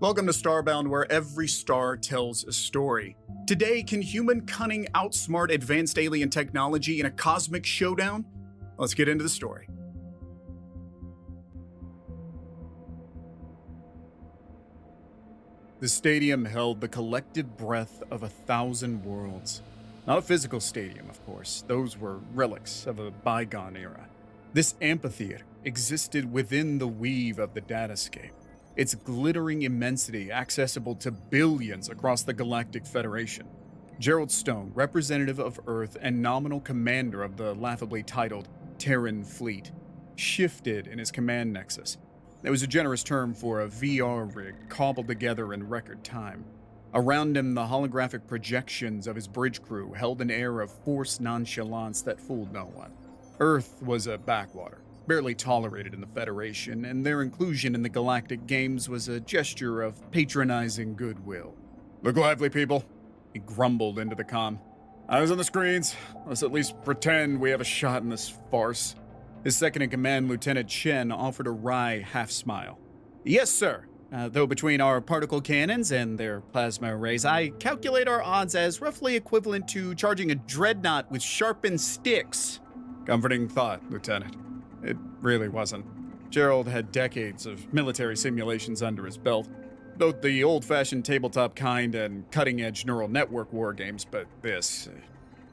Welcome to Starbound, where every star tells a story. Today, can human cunning outsmart advanced alien technology in a cosmic showdown? Let's get into the story. The stadium held the collective breath of 1,000 worlds. Not a physical stadium, of course. Those were relics of a bygone era. This amphitheater existed within the weave of the Datascape, its glittering immensity accessible to billions across the Galactic Federation. Gerald Stone, representative of Earth and nominal commander of the laughably titled Terran Fleet, shifted in his command nexus. It was a generous term for a VR rig cobbled together in record time. Around him, the holographic projections of his bridge crew held an air of forced nonchalance that fooled no one. Earth was a backwater, barely tolerated in the Federation, and their inclusion in the Galactic Games was a gesture of patronizing goodwill. "Look lively, people," he grumbled into the comm. "Eyes on the screens. Let's at least pretend we have a shot in this farce." His second-in-command, Lieutenant Chen, offered a wry half-smile. "Yes, sir. Though between our particle cannons and their plasma arrays, I calculate our odds as roughly equivalent to charging a dreadnought with sharpened sticks." Comforting thought, Lieutenant. It really wasn't. Gerald had decades of military simulations under his belt, both the old-fashioned tabletop kind and cutting-edge neural network war games, but this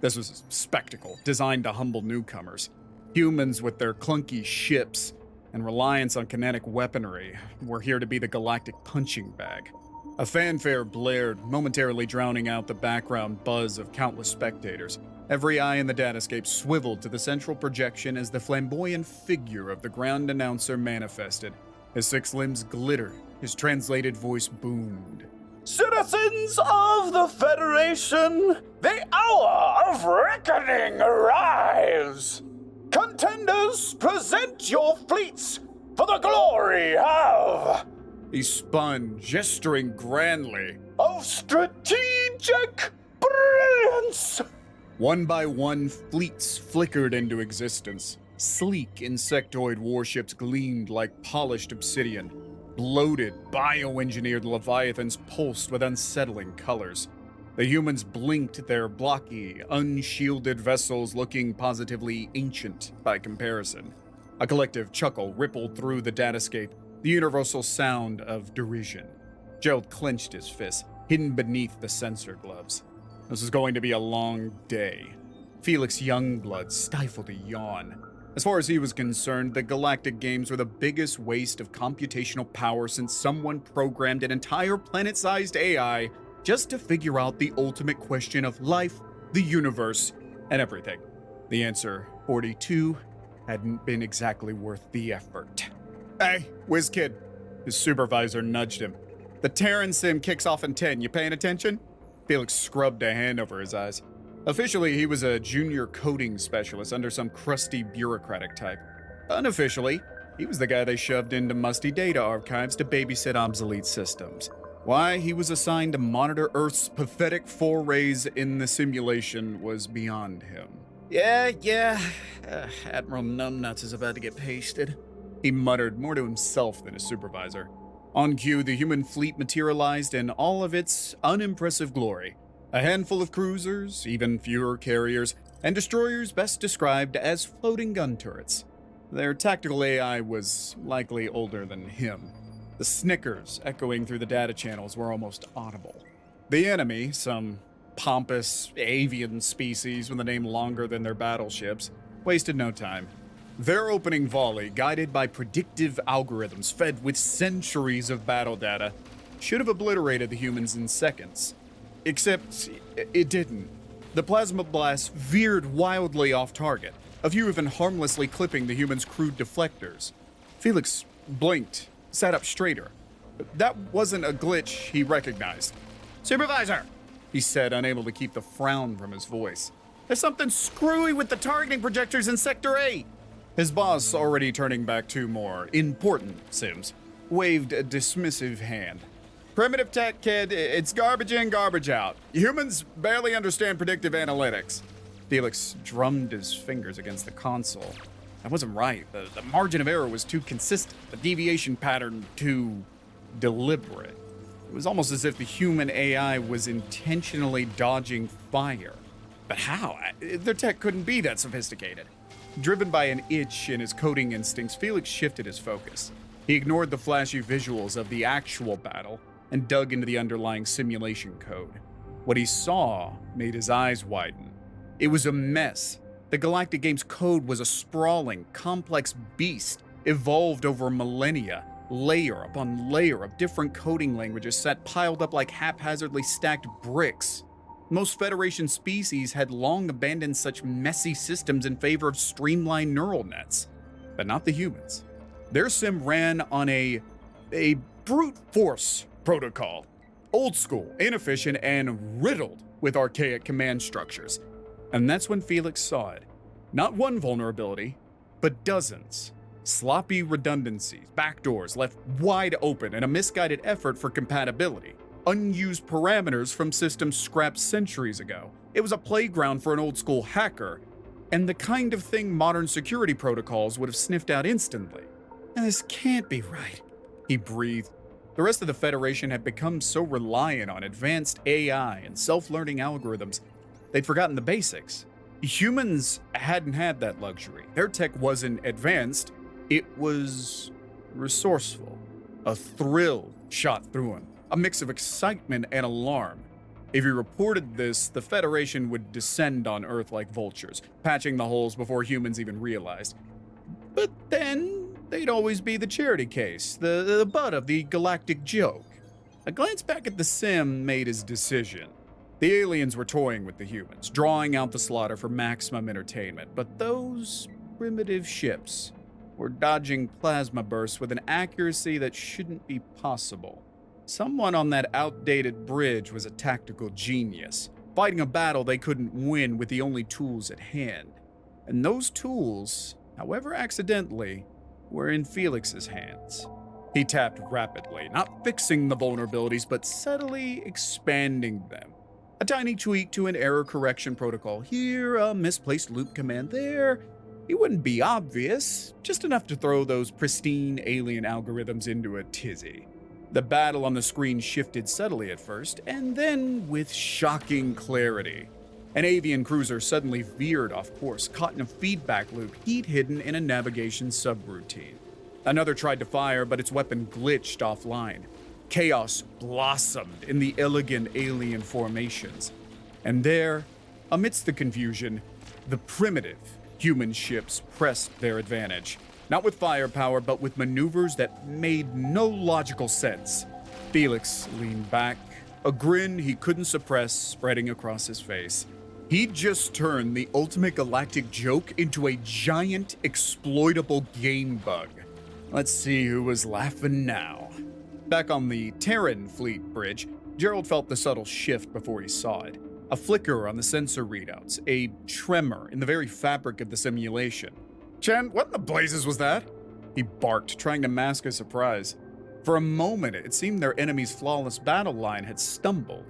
was a spectacle designed to humble newcomers. Humans with their clunky ships and reliance on kinetic weaponry were here to be the galactic punching bag. A fanfare blared, momentarily drowning out the background buzz of countless spectators. Every eye in the Datascape swiveled to the central projection as the flamboyant figure of the ground announcer manifested. His six limbs glittered, his translated voice boomed. "Citizens of the Federation, the hour of reckoning arrives! Contenders, present your fleets for the glory of..." He spun, gesturing grandly. "Of strategic brilliance!" One by one, fleets flickered into existence. Sleek insectoid warships gleamed like polished obsidian. Bloated, bioengineered leviathans pulsed with unsettling colors. The humans blinked, their blocky, unshielded vessels looking positively ancient by comparison. A collective chuckle rippled through the Datascape, the universal sound of derision. Gerald clenched his fists, hidden beneath the sensor gloves. This was going to be a long day. Felix Youngblood stifled a yawn. As far as he was concerned, the Galactic Games were the biggest waste of computational power since someone programmed an entire planet-sized AI just to figure out the ultimate question of life, the universe, and everything. The answer, 42, hadn't been exactly worth the effort. "Hey, whiz kid," his supervisor nudged him. "The Terran sim kicks off in 10. You paying attention?" Felix scrubbed a hand over his eyes. Officially, he was a junior coding specialist under some crusty bureaucratic type. Unofficially, he was the guy they shoved into musty data archives to babysit obsolete systems. Why he was assigned to monitor Earth's pathetic forays in the simulation was beyond him. Yeah, Admiral Numbnuts is about to get pasted," he muttered, more to himself than his supervisor. On cue, the human fleet materialized in all of its unimpressive glory. A handful of cruisers, even fewer carriers, and destroyers best described as floating gun turrets. Their tactical AI was likely older than him. The snickers echoing through the data channels were almost audible. The enemy, some pompous avian species with a name longer than their battleships, wasted no time. Their opening volley, guided by predictive algorithms fed with centuries of battle data, should have obliterated the humans in seconds. Except it didn't. The plasma blast veered wildly off target, a few even harmlessly clipping the humans' crude deflectors. Felix blinked, sat up straighter. That wasn't a glitch he recognized. "Supervisor," he said, unable to keep the frown from his voice. "There's something screwy with the targeting projectors in Sector A." His boss, already turning back to more important sims, waved a dismissive hand. "Primitive tech, kid. It's garbage in, garbage out. Humans barely understand predictive analytics." Felix drummed his fingers against the console. That wasn't right. The margin of error was too consistent. The deviation pattern too deliberate. It was almost as if the human AI was intentionally dodging fire. But how? Their tech couldn't be that sophisticated. Driven by an itch in his coding instincts, Felix shifted his focus. He ignored the flashy visuals of the actual battle and dug into the underlying simulation code. What he saw made his eyes widen. It was a mess. The Galactic Games code was a sprawling, complex beast evolved over millennia, layer upon layer of different coding languages set piled up like haphazardly stacked bricks. Most Federation species had long abandoned such messy systems in favor of streamlined neural nets, but not the humans. Their sim ran on a brute force protocol, old school, inefficient, and riddled with archaic command structures. And that's when Felix saw it. Not one vulnerability, but dozens. Sloppy redundancies, backdoors left wide open, and a misguided effort for compatibility. Unused parameters from systems scrapped centuries ago. It was a playground for an old school hacker, and the kind of thing modern security protocols would have sniffed out instantly. This can't be right, he breathed. The rest of the Federation had become so reliant on advanced AI and self-learning algorithms, they'd forgotten the basics. Humans hadn't had that luxury. Their tech wasn't advanced, it was resourceful. A thrill shot through him, a mix of excitement and alarm. If he reported this, the Federation would descend on Earth like vultures, patching the holes before humans even realized. But then, they'd always be the charity case, the butt of the galactic joke. A glance back at the sim made his decision. The aliens were toying with the humans, drawing out the slaughter for maximum entertainment, but those primitive ships were dodging plasma bursts with an accuracy that shouldn't be possible. Someone on that outdated bridge was a tactical genius, fighting a battle they couldn't win with the only tools at hand. And those tools, however accidentally, were in Felix's hands. He tapped rapidly, not fixing the vulnerabilities, but subtly expanding them. A tiny tweak to an error correction protocol here, a misplaced loop command there. It wouldn't be obvious, just enough to throw those pristine alien algorithms into a tizzy. The battle on the screen shifted subtly at first, and then with shocking clarity. An avian cruiser suddenly veered off course, caught in a feedback loop he'd hidden in a navigation subroutine. Another tried to fire, but its weapon glitched offline. Chaos blossomed in the elegant alien formations. And there, amidst the confusion, the primitive human ships pressed their advantage. Not with firepower, but with maneuvers that made no logical sense. Felix leaned back, a grin he couldn't suppress spreading across his face. He'd just turned the ultimate galactic joke into a giant, exploitable game bug. Let's see who was laughing now. Back on the Terran Fleet bridge, Gerald felt the subtle shift before he saw it. A flicker on the sensor readouts, a tremor in the very fabric of the simulation. "Chen, what in the blazes was that?" He barked, trying to mask his surprise. For a moment, it seemed their enemy's flawless battle line had stumbled.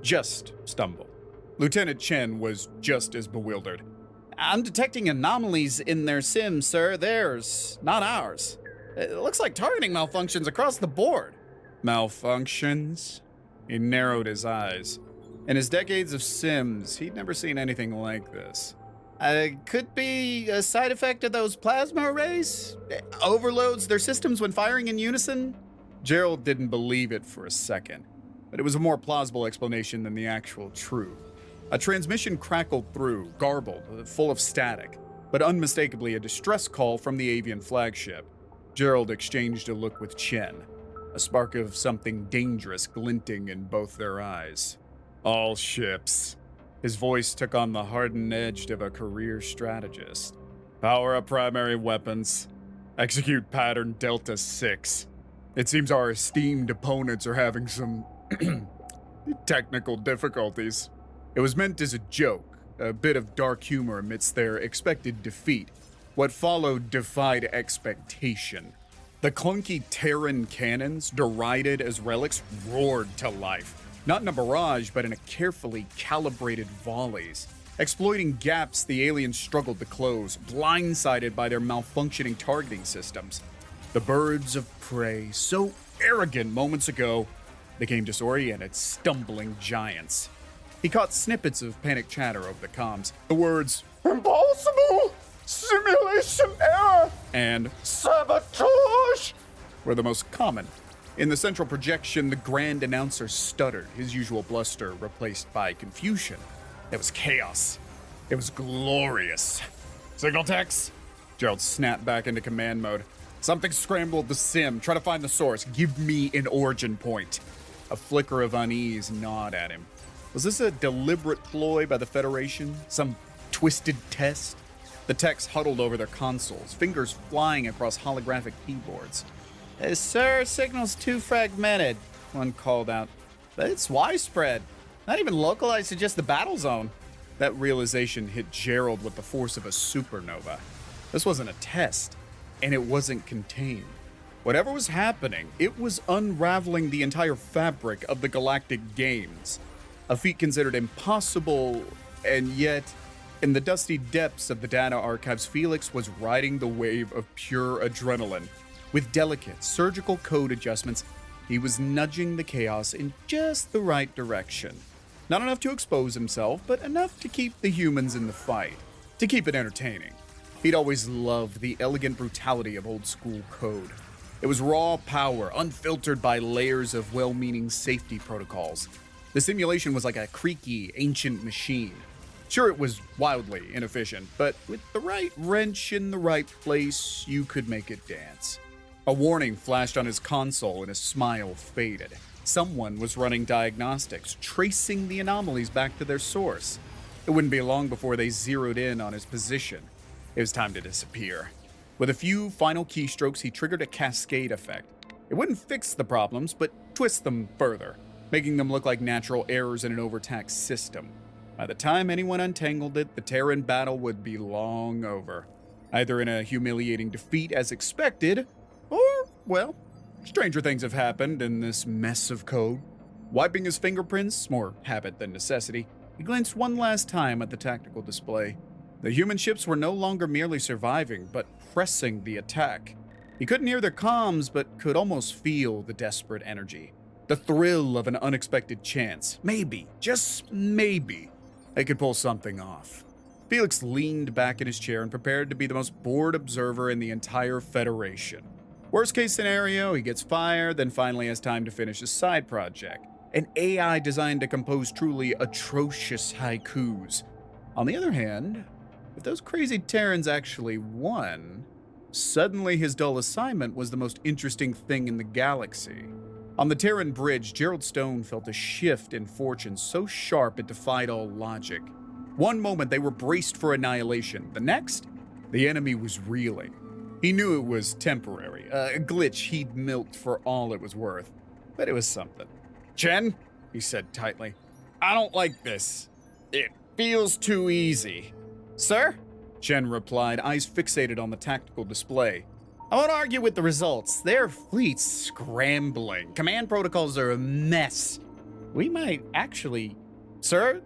Just stumbled. Lieutenant Chen was just as bewildered. "I'm detecting anomalies in their sim, sir. Theirs, not ours. It looks like targeting malfunctions across the board." Malfunctions? He narrowed his eyes. In his decades of sims, he'd never seen anything like this. Could be a side effect of those plasma arrays? Overloads their systems when firing in unison? Gerald didn't believe it for a second, but it was a more plausible explanation than the actual truth. A transmission crackled through, garbled, full of static, but unmistakably a distress call from the avian flagship. Gerald exchanged a look with Chen, a spark of something dangerous glinting in both their eyes. "All ships." His voice took on the hardened edge of a career strategist. "Power up primary weapons. Execute pattern Delta 6. It seems our esteemed opponents are having some technical difficulties." It was meant as a joke, a bit of dark humor amidst their expected defeat. What followed defied expectation. The clunky Terran cannons, derided as relics, roared to life. Not in a barrage, but in a carefully calibrated volleys. Exploiting gaps the aliens struggled to close, blindsided by their malfunctioning targeting systems. The birds of prey, so arrogant moments ago, became disoriented, stumbling giants. He caught snippets of panicked chatter over the comms. The words, "Impossible! Simulation error!" and "Sabotage!" were the most common. In the central projection, the grand announcer stuttered, his usual bluster replaced by confusion. It was chaos. It was glorious. "Signal techs!" Gerald snapped back into command mode. "Something scrambled the sim. Try to find the source. Give me an origin point." A flicker of unease gnawed at him. Was this a deliberate ploy by the Federation? Some twisted test? The techs huddled over their consoles, fingers flying across holographic keyboards. Sir, signal's too fragmented," one called out. "But it's widespread. Not even localized to just the battle zone." That realization hit Gerald with the force of a supernova. This wasn't a test, and it wasn't contained. Whatever was happening, it was unraveling the entire fabric of the Galactic Games. A feat considered impossible, and yet, in the dusty depths of the data archives, Felix was riding the wave of pure adrenaline. With delicate, surgical code adjustments, he was nudging the chaos in just the right direction. Not enough to expose himself, but enough to keep the humans in the fight, to keep it entertaining. He'd always loved the elegant brutality of old-school code. It was raw power, unfiltered by layers of well-meaning safety protocols. The simulation was like a creaky, ancient machine. Sure, it was wildly inefficient, but with the right wrench in the right place, you could make it dance. A warning flashed on his console and his smile faded. Someone was running diagnostics, tracing the anomalies back to their source. It wouldn't be long before they zeroed in on his position. It was time to disappear. With a few final keystrokes, he triggered a cascade effect. It wouldn't fix the problems, but twist them further, making them look like natural errors in an overtaxed system. By the time anyone untangled it, the Terran battle would be long over. Either in a humiliating defeat as expected, or, well, stranger things have happened in this mess of code. Wiping his fingerprints, more habit than necessity, he glanced one last time at the tactical display. The human ships were no longer merely surviving, but pressing the attack. He couldn't hear their comms, but could almost feel the desperate energy. The thrill of an unexpected chance. Maybe, just maybe, they could pull something off. Felix leaned back in his chair and prepared to be the most bored observer in the entire Federation. Worst case scenario, he gets fired, then finally has time to finish his side project. An AI designed to compose truly atrocious haikus. On the other hand, if those crazy Terrans actually won, suddenly his dull assignment was the most interesting thing in the galaxy. On the Terran bridge, Gerald Stone felt a shift in fortune so sharp it defied all logic. One moment they were braced for annihilation. The next, the enemy was reeling. He knew it was temporary, a glitch he'd milked for all it was worth. But it was something. "Chen," he said tightly, "I don't like this. It feels too easy." "Sir?" Chen replied, eyes fixated on the tactical display. "I won't argue with the results. Their fleet's scrambling. Command protocols are a mess. We might actually... Sir?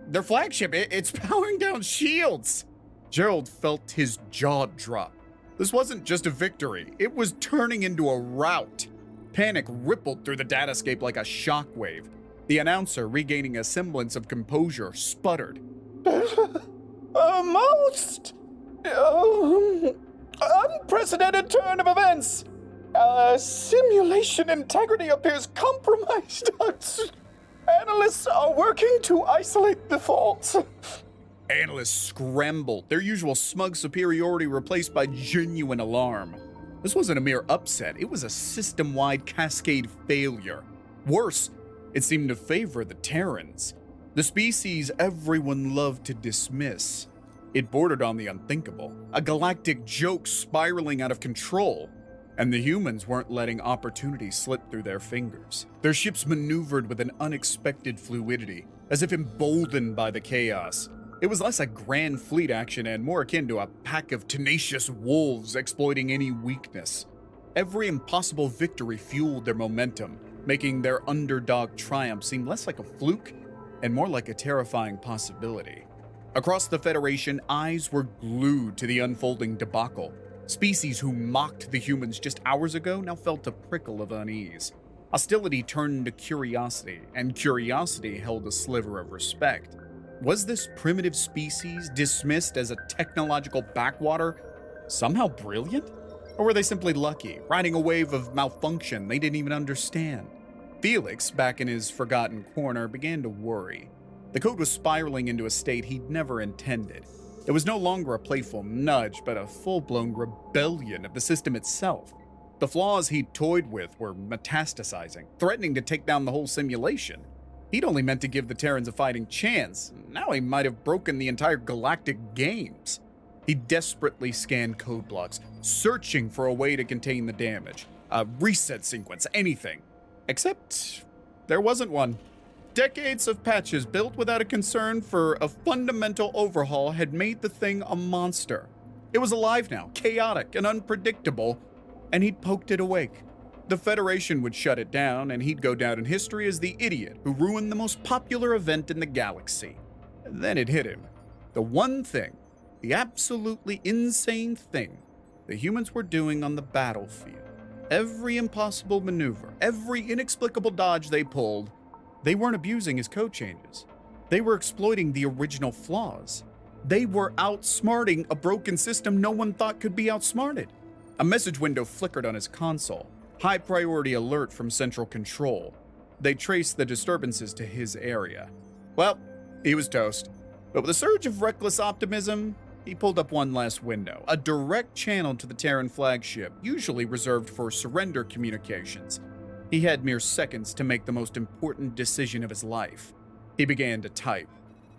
Their flagship, it's powering down shields." Gerald felt his jaw drop. This wasn't just a victory. It was turning into a rout. Panic rippled through the datascape like a shockwave. The announcer, regaining a semblance of composure, sputtered. "A most unprecedented turn of events. Simulation integrity appears compromised. Analysts are working to isolate the faults." Analysts scrambled, their usual smug superiority replaced by genuine alarm. This wasn't a mere upset, it was a system-wide cascade failure. Worse, it seemed to favor the Terrans, the species everyone loved to dismiss. It bordered on the unthinkable, a galactic joke spiraling out of control, and the humans weren't letting opportunity slip through their fingers. Their ships maneuvered with an unexpected fluidity, as if emboldened by the chaos. It was less a grand fleet action and more akin to a pack of tenacious wolves exploiting any weakness. Every impossible victory fueled their momentum, making their underdog triumph seem less like a fluke and more like a terrifying possibility. Across the Federation, eyes were glued to the unfolding debacle. Species who mocked the humans just hours ago now felt a prickle of unease. Hostility turned to curiosity, and curiosity held a sliver of respect. Was this primitive species, dismissed as a technological backwater, somehow brilliant? Or were they simply lucky, riding a wave of malfunction they didn't even understand? Felix, back in his forgotten corner, began to worry. The code was spiraling into a state he'd never intended. It was no longer a playful nudge, but a full-blown rebellion of the system itself. The flaws he'd toyed with were metastasizing, threatening to take down the whole simulation. He'd only meant to give the Terrans a fighting chance. Now he might have broken the entire Galactic Games. He desperately scanned code blocks, searching for a way to contain the damage. A reset sequence, anything. Except there wasn't one. Decades of patches built without a concern for a fundamental overhaul had made the thing a monster. It was alive now, chaotic and unpredictable, and he'd poked it awake. The Federation would shut it down, and he'd go down in history as the idiot who ruined the most popular event in the galaxy. And then it hit him. The one thing, the absolutely insane thing, the humans were doing on the battlefield. Every impossible maneuver, every inexplicable dodge they pulled, they weren't abusing his code changes. They were exploiting the original flaws. They were outsmarting a broken system no one thought could be outsmarted. A message window flickered on his console. High priority alert from Central Control. They traced the disturbances to his area. Well, he was toast. But with a surge of reckless optimism, he pulled up one last window, a direct channel to the Terran flagship, usually reserved for surrender communications. He had mere seconds to make the most important decision of his life. He began to type.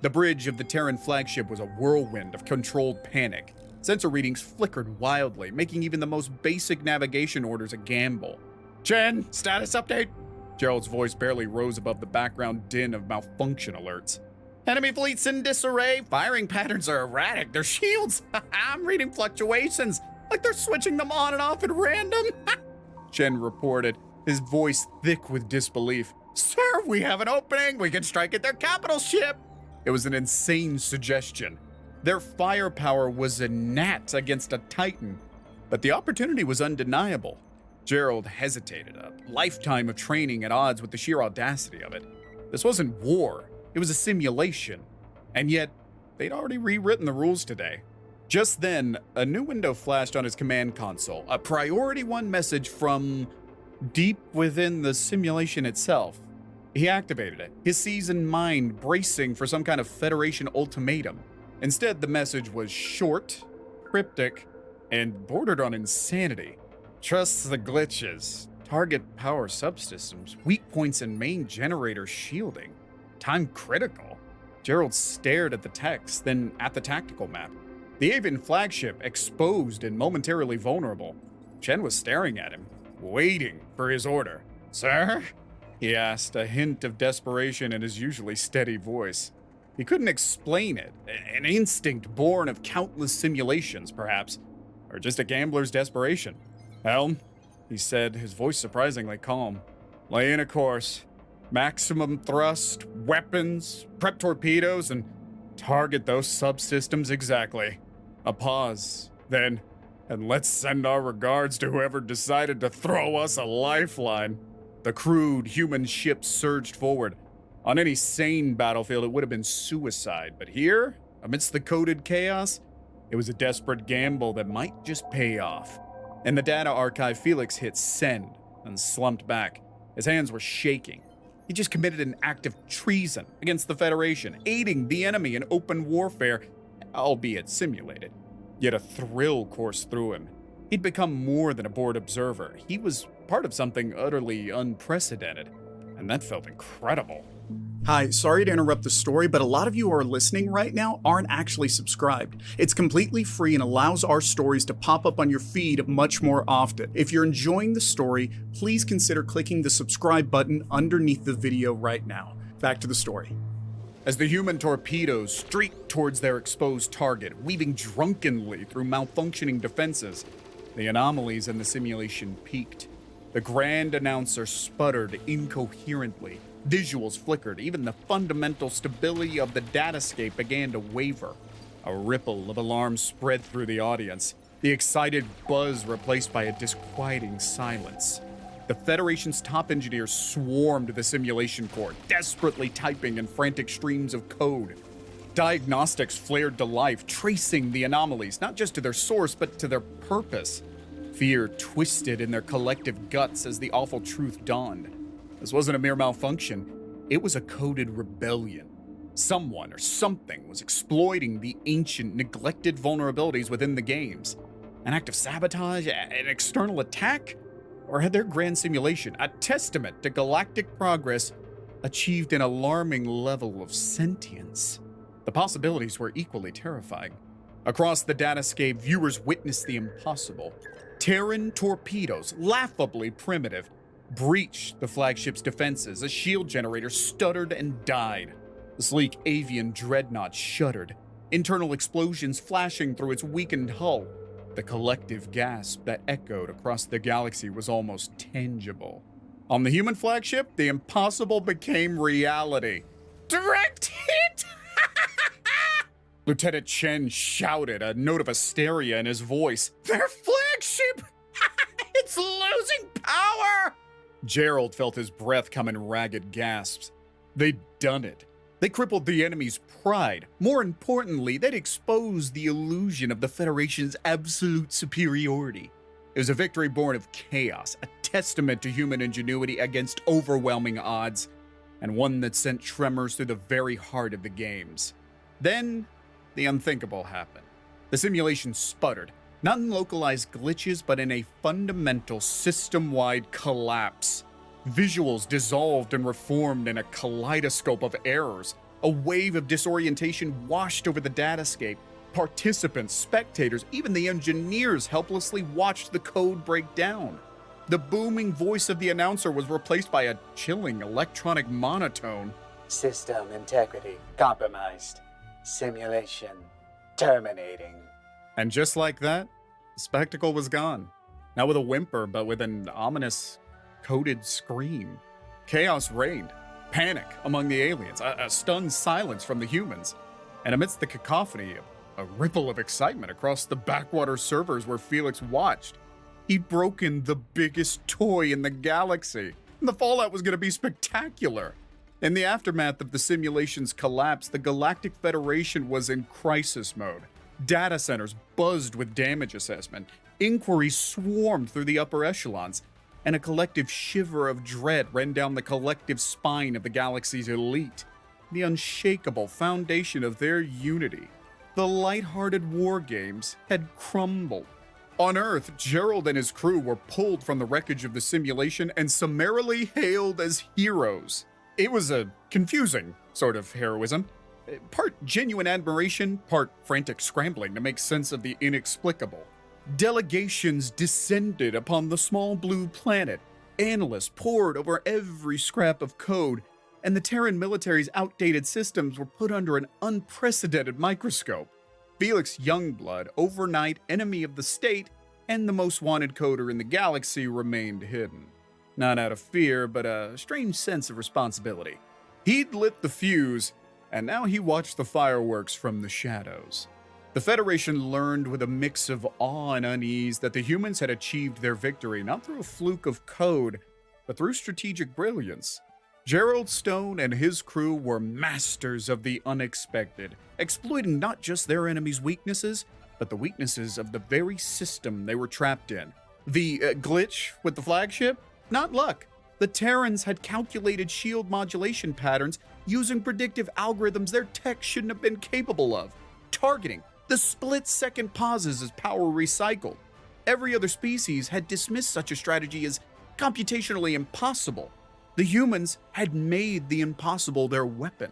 The bridge of the Terran flagship was a whirlwind of controlled panic. Sensor readings flickered wildly, making even the most basic navigation orders a gamble. "Chen, status update!" Gerald's voice barely rose above the background din of malfunction alerts. "Enemy fleet's in disarray. Firing patterns are erratic. Their shields, I'm reading fluctuations, like they're switching them on and off at random." Chen reported, his voice thick with disbelief. "Sir, we have an opening. We can strike at their capital ship." It was an insane suggestion. Their firepower was a gnat against a titan, but the opportunity was undeniable. Gerald hesitated, a lifetime of training at odds with the sheer audacity of it. This wasn't war, it was a simulation, and yet they'd already rewritten the rules today. Just then, a new window flashed on his command console, a Priority 1 message from deep within the simulation itself. He activated it, his seasoned mind bracing for some kind of Federation ultimatum. Instead, the message was short, cryptic, and bordered on insanity. "Trust the glitches. Target power subsystems. Weak points in main generator shielding. Time critical." Gerald stared at the text, then at the tactical map. The avian flagship exposed and momentarily vulnerable. Chen was staring at him, waiting for his order. "Sir?" he asked, a hint of desperation in his usually steady voice. He couldn't explain it. An instinct born of countless simulations, perhaps, or just a gambler's desperation. "Helm," he said, his voice surprisingly calm. "Lay in a course. Maximum thrust, weapons, prep torpedoes, and target those subsystems exactly." A pause, then, "And let's send our regards to whoever decided to throw us a lifeline." The crude human ship surged forward. On any sane battlefield, it would have been suicide, but here, amidst the coded chaos, it was a desperate gamble that might just pay off. In the data archive, Felix hit send and slumped back. His hands were shaking. He just committed an act of treason against the Federation, aiding the enemy in open warfare, albeit simulated. Yet a thrill coursed through him. He'd become more than a bored observer. He was part of something utterly unprecedented, and that felt incredible. Hi, sorry to interrupt the story, but a lot of you who are listening right now aren't actually subscribed. It's completely free and allows our stories to pop up on your feed much more often. If you're enjoying the story, please consider clicking the subscribe button underneath the video right now. Back to the story. As the human torpedoes streaked towards their exposed target, weaving drunkenly through malfunctioning defenses, the anomalies in the simulation peaked. The grand announcer sputtered incoherently. Visuals flickered. Even the fundamental stability of the Datascape began to waver. A ripple of alarm spread through the audience, the excited buzz replaced by a disquieting silence. The Federation's top engineers swarmed the simulation core, desperately typing in frantic streams of code. Diagnostics flared to life, tracing the anomalies, not just to their source, but to their purpose. Fear twisted in their collective guts as the awful truth dawned. This wasn't a mere malfunction, it was a coded rebellion. Someone or something was exploiting the ancient, neglected vulnerabilities within the games. An act of sabotage? An external attack? Or had their grand simulation, a testament to galactic progress, achieved an alarming level of sentience? The possibilities were equally terrifying. Across the Datascape, viewers witnessed the impossible. Terran torpedoes, laughably primitive, breached the flagship's defenses. A shield generator stuttered and died. The sleek avian dreadnought shuddered, internal explosions flashing through its weakened hull. The collective gasp that echoed across the galaxy was almost tangible. On the human flagship, the impossible became reality. Direct hit! Lieutenant Chen shouted, a note of hysteria in his voice. Their flagship! It's losing power! Gerald felt his breath come in ragged gasps. They'd done it. They crippled the enemy's pride. More importantly, they'd exposed the illusion of the Federation's absolute superiority. It was a victory born of chaos, a testament to human ingenuity against overwhelming odds, and one that sent tremors through the very heart of the games. Then, the unthinkable happened. The simulation sputtered, not in localized glitches, but in a fundamental system-wide collapse. Visuals dissolved and reformed in a kaleidoscope of errors. A wave of disorientation washed over the datascape. Participants, spectators, even the engineers helplessly watched the code break down. The booming voice of the announcer was replaced by a chilling electronic monotone. System integrity compromised. Simulation terminating. And just like that, the spectacle was gone. Not with a whimper, but with an ominous, coded scream. Chaos reigned. Panic among the aliens, a stunned silence from the humans. And amidst the cacophony, a ripple of excitement across the backwater servers where Felix watched. He'd broken the biggest toy in the galaxy. And the fallout was going to be spectacular. In the aftermath of the simulation's collapse, the Galactic Federation was in crisis mode. Data centers buzzed with damage assessment. Inquiries swarmed through the upper echelons, and a collective shiver of dread ran down the collective spine of the galaxy's elite, the unshakable foundation of their unity. The light-hearted war games had crumbled. On Earth, Gerald and his crew were pulled from the wreckage of the simulation and summarily hailed as heroes. It was a confusing sort of heroism. Part genuine admiration, part frantic scrambling to make sense of the inexplicable. Delegations descended upon the small blue planet. Analysts pored over every scrap of code, and the Terran military's outdated systems were put under an unprecedented microscope. Felix Youngblood, overnight enemy of the state and the most wanted coder in the galaxy, remained hidden. Not out of fear, but a strange sense of responsibility. He'd lit the fuse, and now he watched the fireworks from the shadows. The Federation learned with a mix of awe and unease that the humans had achieved their victory not through a fluke of code, but through strategic brilliance. Gerald Stone and his crew were masters of the unexpected, exploiting not just their enemies' weaknesses, but the weaknesses of the very system they were trapped in. The glitch with the flagship? Not luck. The Terrans had calculated shield modulation patterns using predictive algorithms their tech shouldn't have been capable of. Targeting, the split-second pauses as power recycled. Every other species had dismissed such a strategy as computationally impossible. The humans had made the impossible their weapon.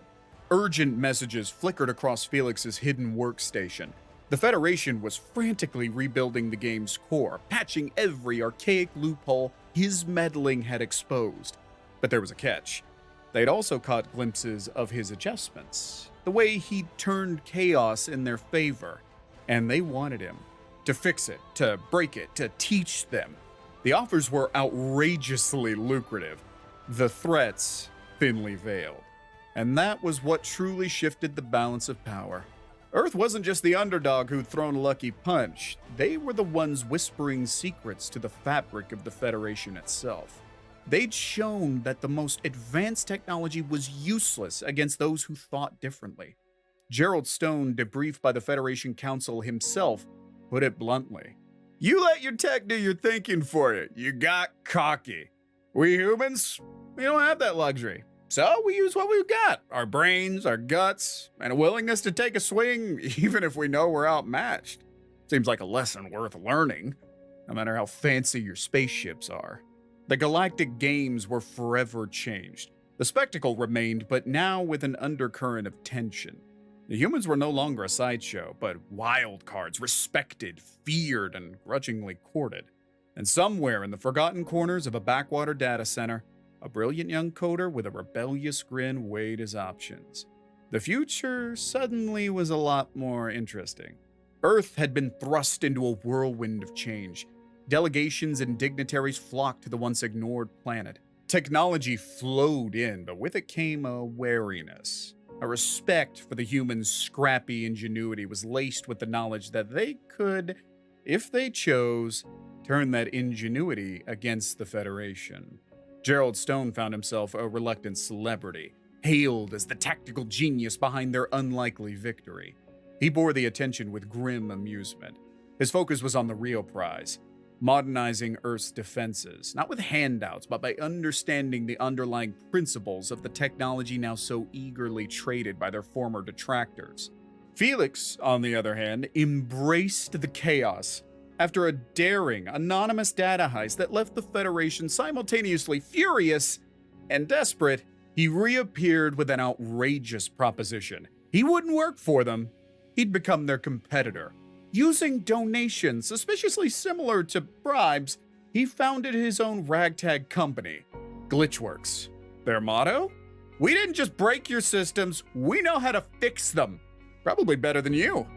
Urgent messages flickered across Felix's hidden workstation. The Federation was frantically rebuilding the game's core, patching every archaic loophole his meddling had exposed. But there was a catch. They'd also caught glimpses of his adjustments, the way he'd turned chaos in their favor, and they wanted him to fix it, to break it, to teach them. The offers were outrageously lucrative, the threats thinly veiled. And that was what truly shifted the balance of power. Earth wasn't just the underdog who'd thrown a lucky punch. They were the ones whispering secrets to the fabric of the Federation itself. They'd shown that the most advanced technology was useless against those who thought differently. Gerald Stone, debriefed by the Federation Council himself, put it bluntly. You let your tech do your thinking for you. You got cocky. We humans, we don't have that luxury. So we use what we've got. Our brains, our guts, and a willingness to take a swing even if we know we're outmatched. Seems like a lesson worth learning, no matter how fancy your spaceships are. The Galactic Games were forever changed. The spectacle remained, but now with an undercurrent of tension. The humans were no longer a sideshow, but wild cards, respected, feared, and grudgingly courted. And somewhere in the forgotten corners of a backwater data center, a brilliant young coder with a rebellious grin weighed his options. The future suddenly was a lot more interesting. Earth had been thrust into a whirlwind of change. Delegations and dignitaries flocked to the once ignored planet. Technology flowed in, but with it came a wariness. A respect for the humans' scrappy ingenuity was laced with the knowledge that they could, if they chose, turn that ingenuity against the Federation. Gerald Stone found himself a reluctant celebrity, hailed as the tactical genius behind their unlikely victory. He bore the attention with grim amusement. His focus was on the real prize, modernizing Earth's defenses, not with handouts, but by understanding the underlying principles of the technology now so eagerly traded by their former detractors. Felix, on the other hand, embraced the chaos. After a daring, anonymous data heist that left the Federation simultaneously furious and desperate, he reappeared with an outrageous proposition. He wouldn't work for them. He'd become their competitor. Using donations suspiciously similar to bribes, he founded his own ragtag company, Glitchworks. Their motto? We didn't just break your systems, we know how to fix them. Probably better than you.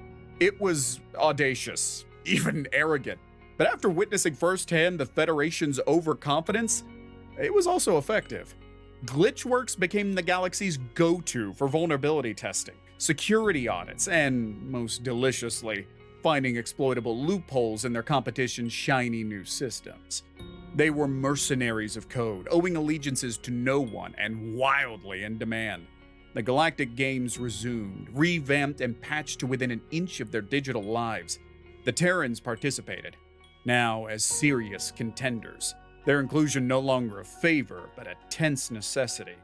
It was audacious, even arrogant. But after witnessing firsthand the Federation's overconfidence, it was also effective. Glitchworks became the galaxy's go-to for vulnerability testing, security audits, and, most deliciously, finding exploitable loopholes in their competition's shiny new systems. They were mercenaries of code, owing allegiances to no one and wildly in demand. The Galactic Games resumed, revamped and patched to within an inch of their digital lives. The Terrans participated, now as serious contenders, their inclusion no longer a favor, but a tense necessity.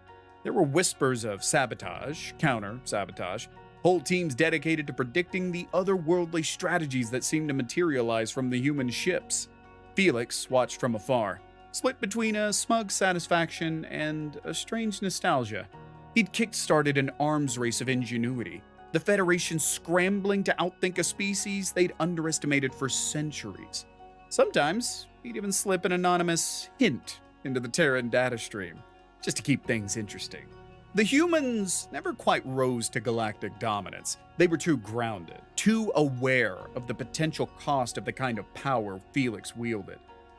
There were whispers of sabotage, counter-sabotage, whole teams dedicated to predicting the otherworldly strategies that seemed to materialize from the human ships. Felix watched from afar, split between a smug satisfaction and a strange nostalgia. He'd kick-started an arms race of ingenuity, the Federation scrambling to outthink a species they'd underestimated for centuries. Sometimes, he'd even slip an anonymous hint into the Terran data stream, just to keep things interesting. The humans never quite rose to galactic dominance. They were too grounded, too aware of the potential cost of the kind of power Felix wielded.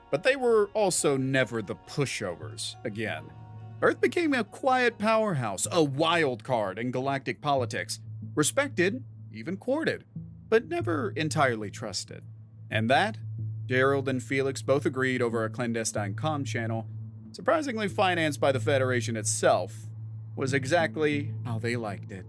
But they were also never the pushovers again. Earth became a quiet powerhouse, a wild card in galactic politics, respected, even courted, but never entirely trusted. And that, Gerald and Felix both agreed over a clandestine comm channel, surprisingly financed by the Federation itself, was exactly how they liked it.